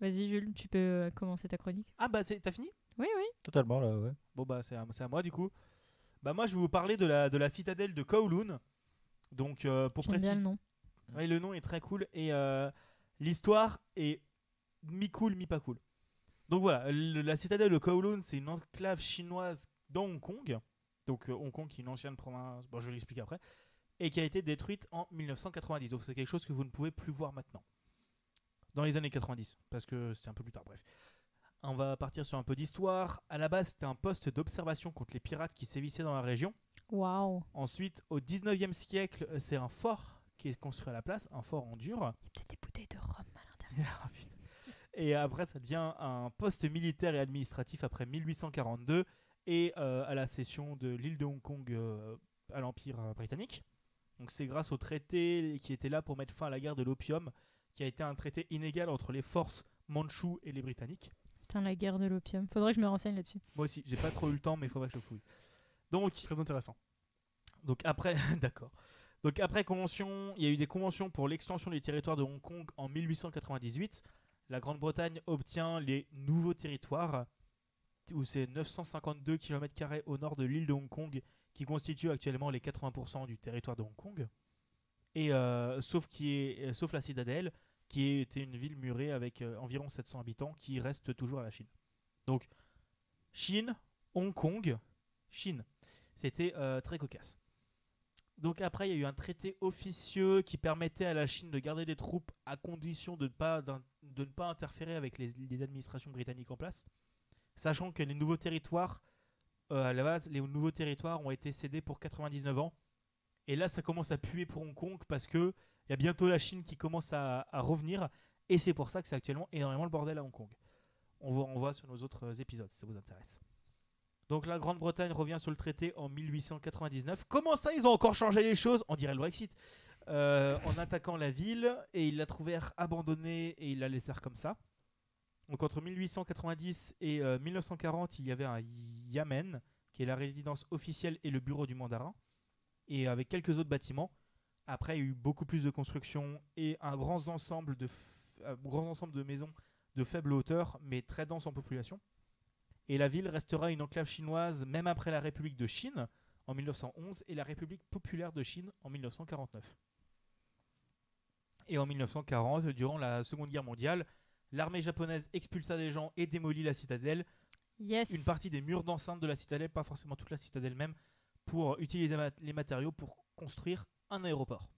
Vas-y, Jules, tu peux commencer ta chronique. Ah bah t'as fini? Oui, oui. Totalement, là, ouais. Bon bah c'est à moi du coup. Bah moi je vais vous parler de la citadelle de Kowloon. Donc pour J'aime bien préciser, le nom. ouais, le nom est très cool et l'histoire est mi-cool, mi-pas cool. Donc voilà, la citadelle de Kowloon, c'est une enclave chinoise dans Hong Kong. Donc Hong Kong qui est une ancienne province, bon je vais l'expliquer après, et qui a été détruite en 1990. Donc c'est quelque chose que vous ne pouvez plus voir maintenant. Dans les années 90, parce que c'est un peu plus tard, bref. On va partir sur un peu d'histoire. À la base, c'était un poste d'observation contre les pirates qui sévissaient dans la région. Waouh. Ensuite, au 19e siècle, c'est un fort qui est construit à la place, un fort en dur. Il y a peut-être des bouteilles de rhum à l'intérieur. Ah, putain. Et après, ça devient un poste militaire et administratif après 1842 et à la cession de l'île de Hong Kong à l'Empire britannique. Donc c'est grâce au traité qui était là pour mettre fin à la guerre de l'opium, qui a été un traité inégal entre les forces mandchoues et les Britanniques. Putain, la guerre de l'opium. Faudrait que je me renseigne là-dessus. Moi aussi, j'ai pas trop eu le temps, mais il faudrait que je fouille. Donc, très intéressant. Donc après, d'accord. Donc après convention, il y a eu des conventions pour l'extension du territoire de Hong Kong en 1898. La Grande-Bretagne obtient les nouveaux territoires, où c'est 952 km² au nord de l'île de Hong Kong, qui constitue actuellement les 80% du territoire de Hong Kong. Et sauf la citadelle, qui était une ville murée avec environ 700 habitants, qui reste toujours à la Chine. Donc Chine, Hong Kong, Chine. C'était très cocasse. Donc après, il y a eu un traité officieux qui permettait à la Chine de garder des troupes à condition de ne pas interférer avec les administrations britanniques en place. Sachant que les nouveaux territoires, à la base, les nouveaux territoires ont été cédés pour 99 ans. Et là, ça commence à puer pour Hong Kong parce que il y a bientôt la Chine qui commence à revenir. Et c'est pour ça que c'est actuellement énormément le bordel à Hong Kong. On voit sur nos autres épisodes si ça vous intéresse. Donc la Grande-Bretagne revient sur le traité en 1899. Comment ça, ils ont encore changé les choses? On dirait le Brexit. En attaquant la ville, et ils la trouvèrent abandonnée et ils la laissèrent comme ça. Donc entre 1890 et 1940, il y avait un yamen, qui est la résidence officielle et le bureau du mandarin, et avec quelques autres bâtiments. Après, il y a eu beaucoup plus de constructions et un grand ensemble de maisons de faible hauteur, mais très denses en population. Et la ville restera une enclave chinoise même après la République de Chine en 1911 et la République populaire de Chine en 1949. Et en 1940, durant la Seconde Guerre mondiale, l'armée japonaise expulsa des gens et démolit la citadelle. Yes. Une partie des murs d'enceinte de la citadelle, pas forcément toute la citadelle même, pour utiliser les matériaux pour construire un aéroport.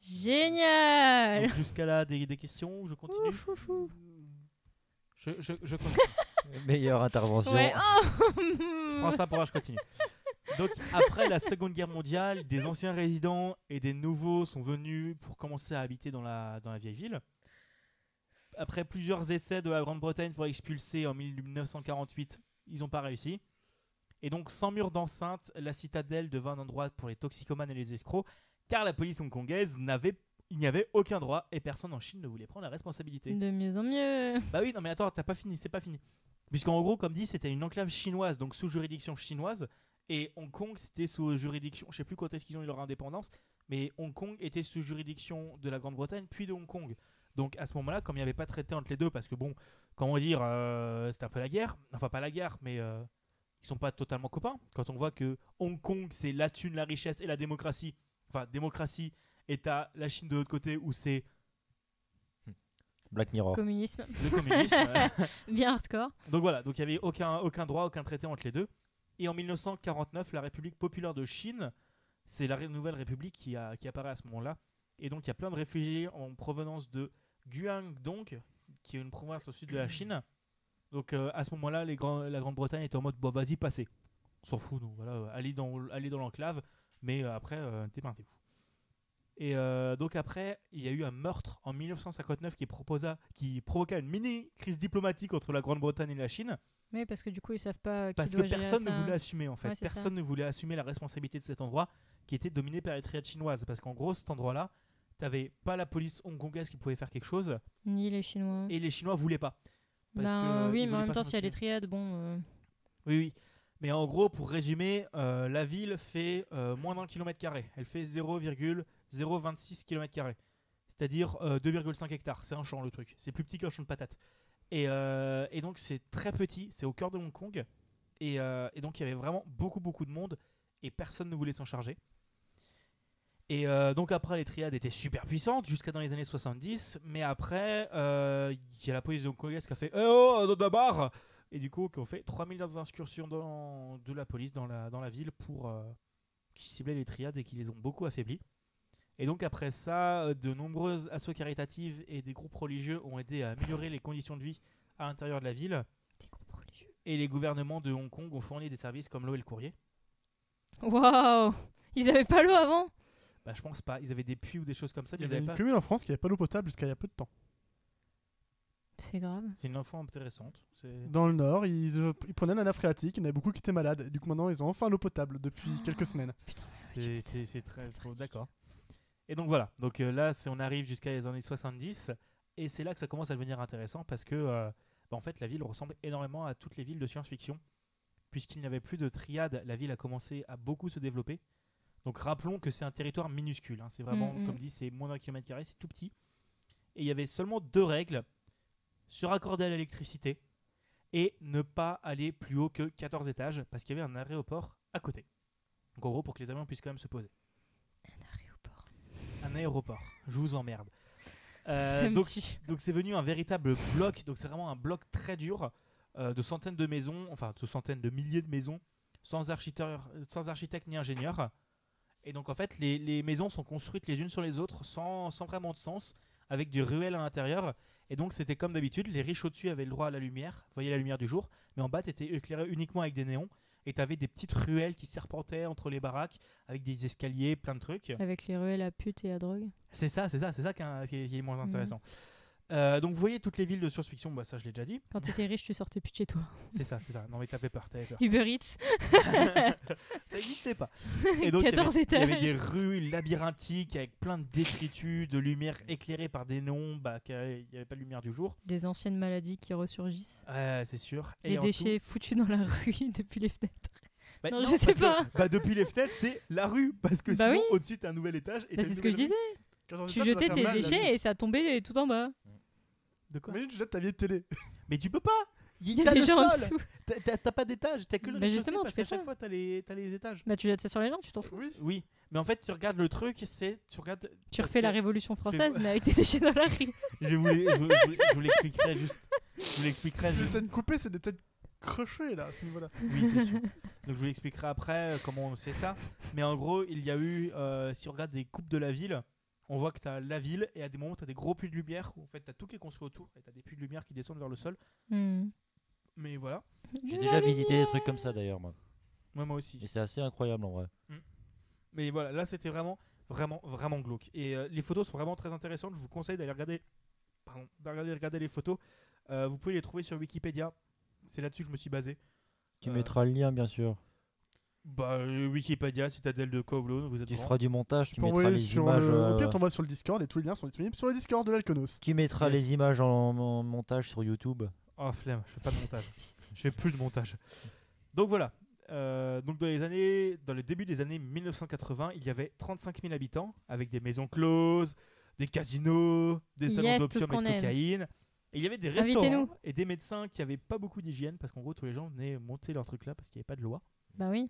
Génial. Donc jusqu'à là, des questions? Je continue. Ouf, ouf, ouf. Je continue. Meilleure intervention. Ouais. Oh. Je prends ça pour là, je continue. Donc après la Seconde Guerre mondiale, des anciens résidents et des nouveaux sont venus pour commencer à habiter dans la vieille ville. Après plusieurs essais de la Grande-Bretagne pour expulser en 1948, ils n'ont pas réussi. Et donc sans mur d'enceinte, la citadelle devint un endroit pour les toxicomanes et les escrocs, car la police hongkongaise il n'y avait aucun droit et personne en Chine ne voulait prendre la responsabilité. De mieux en mieux. Bah oui, non mais attends, t'as pas fini, c'est pas fini. Puisqu'en gros, comme dit, c'était une enclave chinoise, donc sous juridiction chinoise, et Hong Kong, c'était sous juridiction, je sais plus quand est-ce qu'ils ont eu leur indépendance, mais Hong Kong était sous juridiction de la Grande-Bretagne, puis de Hong Kong. Donc à ce moment-là, comme il n'y avait pas de traité entre les deux, parce que bon, comment dire, c'était un peu la guerre, enfin pas la guerre, mais ils sont pas totalement copains. Quand on voit que Hong Kong, c'est la thune, la richesse et la démocratie, enfin démocratie, et t'as la Chine de l'autre côté où c'est Black Mirror. Communisme. le communisme. Bien hardcore. Donc voilà, donc il n'y avait aucun droit, aucun traité entre les deux. Et en 1949, la République populaire de Chine, c'est la nouvelle république qui apparaît à ce moment-là. Et donc il y a plein de réfugiés en provenance de Guangdong, qui est une province au sud de la Chine. Donc à ce moment-là, la Grande-Bretagne était en mode bon, vas-y, passez. On s'en fout, donc voilà, allez dans l'enclave, mais après, dépeintez-vous. Et donc après, il y a eu un meurtre en 1959 qui provoqua une mini crise diplomatique entre la Grande-Bretagne et la Chine. Oui, parce que du coup, ils savent pas qui Parce que doit gérer personne ne ça. voulait assumer en fait. Ouais, c'est Personne ne voulait assumer la responsabilité de cet endroit qui était dominé par les triades chinoises. Parce qu'en gros, cet endroit-là, t'avais pas la police hongkongaise qui pouvait faire quelque chose Ni les Chinois. et les Chinois voulaient pas. Parce Ben que, oui, ils mais en voulaient même pas temps, s'en s'il y a les occuper. triades, bon. Oui, oui. Mais en gros, pour résumer, la ville fait moins d'un kilomètre carré. Elle fait 0,026 km². C'est-à-dire 2,5 hectares. C'est un champ le truc. C'est plus petit qu'un champ de patates. Et donc c'est très petit, c'est au cœur de Hong Kong. Et donc il y avait vraiment beaucoup de monde et personne ne voulait s'en charger. Et donc après les triades étaient super puissantes jusqu'à dans les années 70, mais après il y a la police hongkongaise qui a fait oh d'abord, et du coup qui ont fait 3000 incursions de la police dans la ville pour qui ciblaient les triades et qui les ont beaucoup affaiblis. Et donc après ça, de nombreuses assos caritatives et des groupes religieux ont aidé à améliorer les conditions de vie à l'intérieur de la ville. Des groupes religieux. Et les gouvernements de Hong Kong ont fourni des services comme l'eau et le courrier. Waouh! Ils avaient pas l'eau avant? Bah je pense pas, ils avaient des puits ou des choses comme ça, Il mais y ils avait avaient une pas. commune en France qui n'avait pas d'eau potable jusqu'à il y a peu de temps. C'est grave. C'est une info intéressante. Dans le Nord, ils prenaient la nappe phréatique, il y en avait beaucoup qui étaient malades. Et du coup, maintenant, ils ont enfin l'eau potable depuis quelques semaines. Putain, C'est très d'accord. Et donc voilà, donc là on arrive jusqu'à les années 70 et c'est là que ça commence à devenir intéressant parce que en fait la ville ressemble énormément à toutes les villes de science-fiction. Puisqu'il n'y avait plus de triade, la ville a commencé à beaucoup se développer. Donc rappelons que c'est un territoire minuscule, hein. C'est vraiment, comme dit, c'est moins d'un kilomètre carré, c'est tout petit. Et il y avait seulement 2 règles: se raccorder à l'électricité et ne pas aller plus haut que 14 étages parce qu'il y avait un aéroport à côté. Donc en gros pour que les avions puissent quand même se poser. Un aéroport, je vous emmerde. Donc c'est venu un véritable bloc, donc c'est vraiment un bloc très dur de centaines de maisons, enfin de centaines de milliers de maisons, sans architecte ni ingénieur. Et donc en fait les maisons sont construites les unes sur les autres sans vraiment de sens, avec des ruelles à l'intérieur. Et donc c'était comme d'habitude, les riches au-dessus avaient le droit à la lumière, voyaient la lumière du jour, mais en bas t'étais éclairé uniquement avec des néons. Et t'avais des petites ruelles qui serpentaient entre les baraques avec des escaliers, plein de trucs. Avec les ruelles à pute et à drogue. C'est ça qui est moins intéressant. Donc vous voyez toutes les villes de science-fiction, bah ça je l'ai déjà dit. Quand t'étais riche, tu sortais plus de chez toi. C'est ça. Non mais t'avais peur. Uber Eats. Ça n'existait pas. Et donc 14 il y avait étages. des rues labyrinthiques avec plein de détritus, de lumière éclairée par des néons, il n'y avait pas de lumière du jour. Des anciennes maladies qui ressurgissent. C'est sûr. Les en déchets foutus dans la rue depuis les fenêtres. Bah, Non, je sais parce que, pas. depuis les fenêtres, c'est la rue. Parce que Bah sinon, oui. au-dessus, t'as un nouvel étage. Et Bah, t'as c'est une ce que je nouvelle disais. Quand on Tu dit ça, jetais ça va tes faire mal, déchets la vie. et ça tombait tout en bas. rue. De quoi? Imagine, tu jettes ta vieille télé. Mais tu peux pas. Il y a T'as des le gens en sol. dessous. T'as pas d'étage. T'as que le Bah, rez-de-chaussée justement, parce tu fais qu'à chaque ça. fois, t'as les étages. Bah, tu jettes ça sur les gens, tu t'en fous. Oui. Oui. Mais en fait, tu regardes le truc, tu regardes. Tu parce refais la que Révolution française, vois- mais avec tes déchets dans la rue. Je vous l'expliquerai juste. Je vous l'expliquerai Les juste. têtes coupées, c'est des têtes crochées là, à ce niveau-là. Oui, c'est sûr. Donc je vous l'expliquerai après comment on sait ça. Mais en gros, il y a eu, si on regarde des coupes de la ville, on voit que tu as la ville et à des moments tu as des gros puits de lumière où en fait tu as tout qui est construit autour et tu as des puits de lumière qui descendent vers le sol. Mais voilà. J'ai déjà visité des trucs comme ça d'ailleurs, moi. Moi aussi. Et c'est assez incroyable en vrai. Mais voilà, là c'était vraiment glauque. Et les photos sont vraiment très intéressantes. Je vous conseille d'aller regarder, regarder les photos. Vous pouvez les trouver sur Wikipédia. C'est là-dessus que je me suis basé. Tu mettras le lien, bien sûr. Wikipédia, Citadelle de Kowloon, vous êtes Tu grand. feras du montage, tu Tu peux mettras envoyer les sur images. Au pire, t'envoies sur le Discord et tous les liens sont disponibles sur le Discord de l'Alconos. Tu mettras Yes. les images en montage sur YouTube. Oh flemme, je fais pas de montage. Je fais plus de montage. Donc voilà. Donc dans le début des années 1980, il y avait 35 000 habitants avec des maisons closes, des casinos, des salons Yes, tout ce d'opium et qu'on de aime. cocaïne. Et il y avait des Invitez-nous. restaurants et des médecins qui avaient pas beaucoup d'hygiène parce qu'en gros tous les gens venaient monter leur truc là parce qu'il n'y avait pas de loi. Bah oui.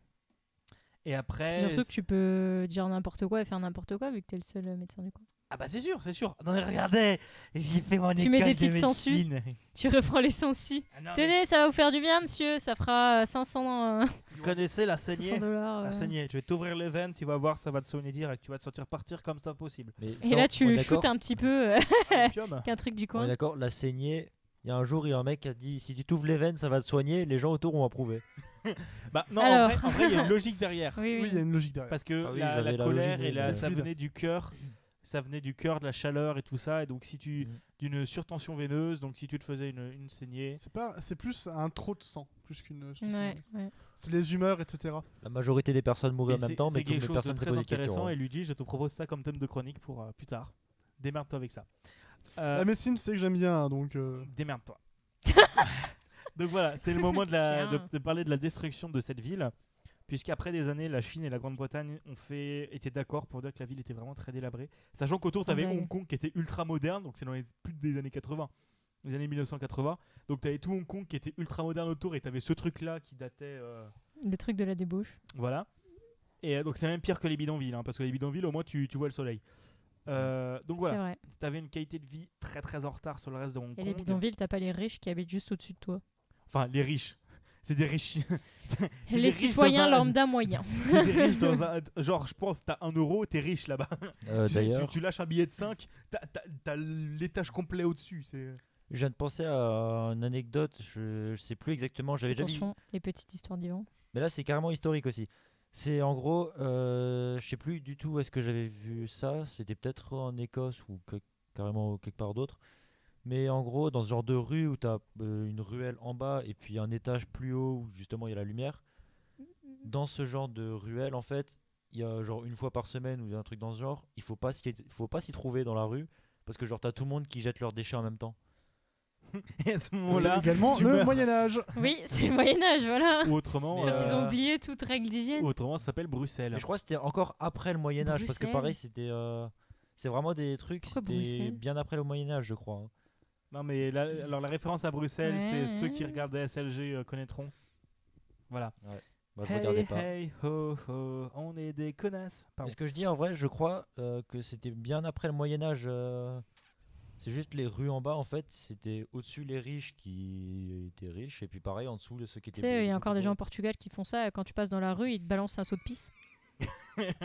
Et après. Surtout que tu peux dire n'importe quoi et faire n'importe quoi vu que t'es le seul médecin du coin. Ah bah c'est sûr. Non mais regardez, j'ai fait mon Tu mets école des de petites sangsues. médecine. Tu reprends les sangsues. Ah non, mais Tenez, ça va vous faire du bien, monsieur. Ça fera 500 vous connaissez la saignée $500. La saignée. Je vais t'ouvrir le veine, tu vas voir, ça va te soigner direct. Tu vas te sentir partir comme ça possible. Mais Et ça, là, on est tu d'accord shootes un petit peu L'opium. qu'un truc du On est coin. d'accord, la saignée. Il y a un jour, il y a un mec qui a dit si tu t'ouvres les veines, ça va te soigner. Les gens autour ont approuvé. Bah non, Alors. en vrai, il y a une logique derrière. Oui, Oui, il y a une logique derrière. Parce que Ah oui, la j'avais la colère logique, et mais ça vide. venait du cœur. Ça venait du cœur, de la chaleur et tout ça. Et donc, si tu d'une surtension veineuse, donc si tu te faisais une saignée. C'est plus un trop de sang, plus qu'une. Ouais, ouais. C'est les humeurs, etc. La majorité des personnes mouraient en Et même temps, mais c'est toutes quelque les chose de personnes se très posaient des intéressant. questions. Et Luigi, je te propose ça comme thème de chronique pour plus tard. Démerde-toi avec ça. La médecine, tu sais que j'aime bien, hein, donc. Démerde-toi. Donc voilà, c'est le moment Tiens. de parler de la destruction de cette ville. Puisqu'après des années, la Chine et la Grande-Bretagne étaient d'accord pour dire que la ville était vraiment très délabrée. Sachant qu'autour, tu Sans avais blague. Hong Kong qui était ultra moderne, donc c'est dans plus des années 80. les années 1980. Donc t'avais tout Hong Kong qui était ultra moderne autour et t'avais ce truc-là qui datait... Le truc de la débauche. Voilà. Et donc c'est même pire que les bidonvilles, hein, parce que les bidonvilles, au moins tu vois le soleil. Donc C'est voilà, vrai. t'avais une qualité de vie très très en retard sur le reste de Hong Et Kong. les bidonvilles, t'as pas les riches qui habitent juste au-dessus de toi. Enfin, les riches. C'est des riches. C'est Et des les riches citoyens dans un- lambda moyens. C'est des riches dans un. Genre, je pense, t'as 1 euro, t'es riche là-bas. Tu sais, D'ailleurs, tu lâches un billet de 5, t'as l'étage complet au-dessus. je viens de penser à une anecdote, je sais plus exactement, j'avais déjà vu. Attention, les petites histoires du vent. Mais là, c'est carrément historique aussi. C'est en gros, je sais plus du tout où est-ce que j'avais vu ça. C'était peut-être en Écosse ou carrément quelque part d'autre. Mais en gros, dans ce genre de rue où tu as une ruelle en bas et puis un étage plus haut où justement il y a la lumière, dans ce genre de ruelle, en fait, il y a genre une fois par semaine ou un truc dans ce genre, il faut pas s'y trouver dans la rue parce que genre t'as tout le monde qui jette leurs déchets en même temps. Et à ce C'était moment-là, également tu le meurs. Moyen-Âge. Oui, c'est le Moyen-Âge, voilà. ou autrement, Mais, Quand ils euh, ont oublié toute règle d'hygiène. autrement, ça s'appelle Bruxelles. Mais je crois que c'était encore après le Moyen Âge parce que Bruxelles. pareil, c'était c'est vraiment des trucs, Pourquoi c'était Bruxelles bien après le Moyen Âge, je crois, hein. Non, mais alors la référence à Bruxelles, Ouais, c'est ceux ouais. qui regardent des SLG connaîtront. Voilà. Moi, je regardais Hey, pas. hey, ho, ho, on est des connasses. Mais Pardon. ce que je dis en vrai, je crois que c'était bien après le Moyen Âge. C'est juste les rues en bas, en fait, c'était au-dessus les riches qui étaient riches, et puis pareil en dessous ceux qui Tu étaient. sais, il y a beaucoup encore plus des gens au pauvres. Portugal qui font ça. Quand tu passes dans la rue, ils te balancent un seau de pisse.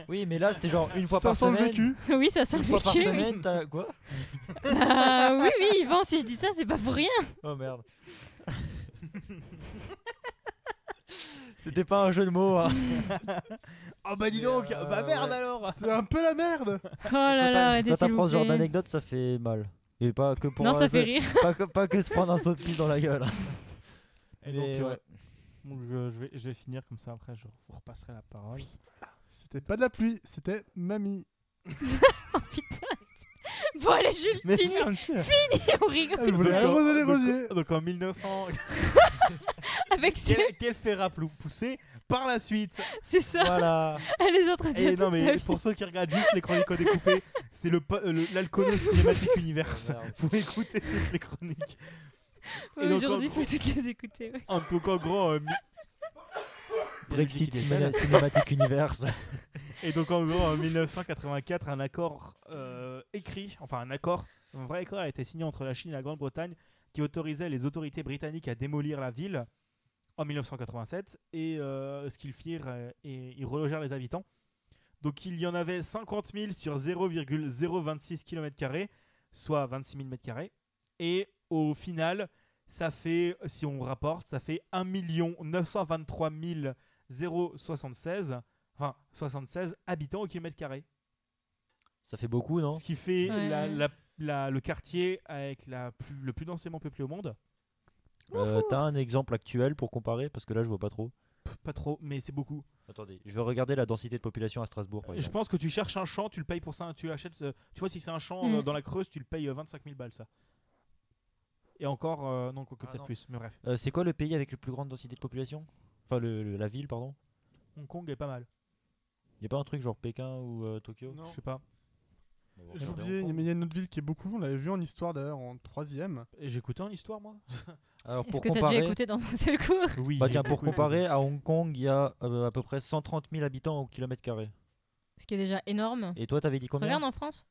Oui, mais là c'était genre une fois Ça par sent le semaine. vécu. Oui, ça sent Une le fois par vécu. semaine, t'as quoi? Ah, oui, oui, Yvan, si je dis ça, c'est pas pour rien. Oh merde. C'était pas un jeu de mots, hein. Oh bah dis Mais, donc, bah merde ouais. alors. C'est un peu la merde. Oh là là, arrêtez Quand s'il vous t'apprends ce genre plaît. d'anecdote, ça fait mal. Et pas que pour Non, ça un- fait rire. pas que se prendre un saut de pisse dans la gueule. Et Mais donc, ouais. donc, je vais finir comme ça après, je vous repasserai la parole. C'était pas de la pluie, c'était mamie. Oh putain. Bon, allez, Jules, Mais fini. merde. On rigole Elle voulait Donc, en- arroser les donc, rosiers. donc en 1900, avec ce... quel fer à pousser par la suite. C'est ça. Voilà. Elle les autres Et non mais pour ceux qui regardent juste les chroniques au découpé, c'est l'Alcono Cinématique Universe. Oh, merde. Vous écoutez toutes les chroniques. Et donc, Aujourd'hui, en il faut toutes les écouter. Ouais. Donc en gros, Brexit Il est seul. Cinématique Universe. et donc en gros en 1984, un accord écrit, enfin un vrai accord a été signé entre la Chine et la Grande-Bretagne qui autorisait les autorités britanniques à démolir la ville en 1987 et ce qu'ils firent et ils relogèrent les habitants. Donc il y en avait 50 000 sur 0,026 km², soit 26 000 m². Et au final, ça fait, si on rapporte, ça fait 1 923 076, enfin 76 habitants au kilomètre carré. Ça fait beaucoup, non? Ce qui fait Ouais. le quartier avec le plus densément peuplé au monde. T'as un exemple actuel pour comparer? Parce que là, je vois pas trop. Pas trop, mais c'est beaucoup. Attendez, je vais regarder la densité de population à Strasbourg, par Je exemple. pense que tu cherches un champ, tu le payes pour ça, tu achètes. Tu vois, si c'est un champ Mm. dans la Creuse, tu le payes 25 000 balles, ça. Et encore, non, quoique Ah, peut-être non. plus, mais bref. C'est quoi le pays avec la plus grande densité de population? Enfin, la ville, pardon. Hong Kong est pas mal. Y a pas un truc genre Pékin ou Tokyo? Non. Je sais pas. On va J'ai regarder oublié, ensemble. mais il y a une autre ville qui est beaucoup. On l'avait vu en histoire d'ailleurs en 3ème. Et j'ai écouté en histoire, moi. Alors, Est-ce pour que t'as déjà comparer, écouté dans un seul cours? Oui. bah, tiens, pour comparer, à Hong Kong, il y a à peu près 130 000 habitants au kilomètre carré. Ce qui est déjà énorme. Et toi, t'avais dit combien? Regarde en France.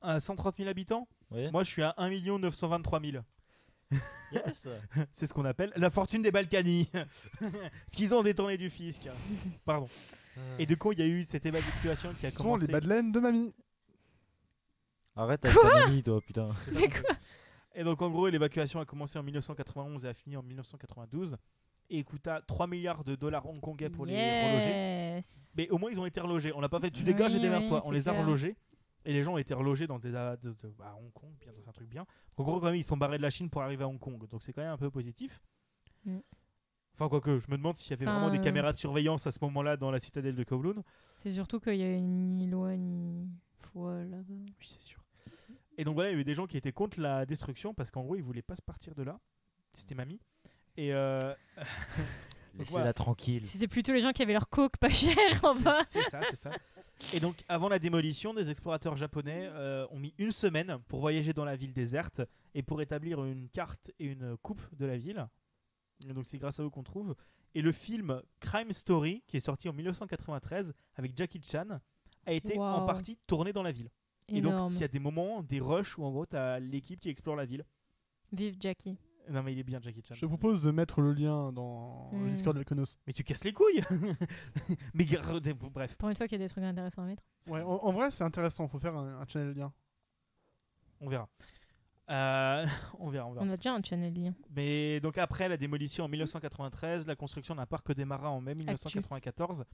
À 130 000 habitants, Ouais. moi je suis à 1 923 000. Yes. C'est ce qu'on appelle la fortune des Balkany. Ce qu'ils ont détourné du fisc. Pardon. Et de quoi il y a eu cette évacuation qui a Ce sont commencé les badelaines de mamie. Arrête avec ta mamie, toi, putain. Mais quoi? Et donc en gros, l'évacuation a commencé en 1991 et a fini en 1992 et coûta 3 milliards de dollars hongkongais pour les reloger. Yes. Mais au moins ils ont été relogés. On n'a pas fait tu Oui, dégages et oui, démerde-toi. On c'est les a clair. relogés et les gens ont été relogés dans à Hong Kong, bien dans un truc bien. En gros, quand même, ils sont barrés de la Chine pour arriver à Hong Kong. Donc c'est quand même un peu positif. Mm. Enfin quoique, je me demande s'il y avait Enfin, vraiment des caméras de surveillance à ce moment-là dans la citadelle de Kowloon. C'est surtout qu'il y a ni loi ni foi là-bas. Oui, c'est sûr. Et donc voilà, il y avait des gens qui étaient contre la destruction parce qu'en gros, ils voulaient pas se partir de là. C'était mamie. Et Laissez-la voilà. tranquille. C'était plutôt les gens qui avaient leur coke pas cher en bas. c'est ça, c'est ça. Et donc, avant la démolition, des explorateurs japonais ont mis une semaine pour voyager dans la ville déserte et pour établir une carte et une coupe de la ville. Et donc, c'est grâce à eux qu'on trouve. Et le film Crime Story, qui est sorti en 1993 avec Jackie Chan, a été en Wow. partie tourné dans la ville. Et donc, Énorme. il y a des moments, des rushs où en gros, tu as l'équipe qui explore la ville. Vive Jackie. Non, mais il est bien, Jackie Chan. Je te propose de mettre le lien dans le Hmm. Discord de Alconos. Mais tu casses les couilles. Mais bref. Pour une fois qu'il y a des trucs intéressants à mettre. Ouais, en vrai, c'est intéressant. Faut faire un channel lien. On verra. On verra. On a déjà un channel lien. Mais donc après la démolition en 1993, la construction d'un parc démarra en mai 1994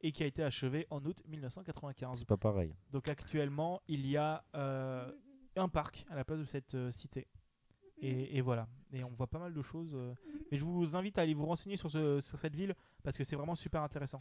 et qui a été achevé en août 1995. C'est pas pareil. Donc actuellement, il y a un parc à la place de cette cité. Et voilà. Et on voit pas mal de choses. Mais je vous invite à aller vous renseigner sur cette ville parce que c'est vraiment super intéressant.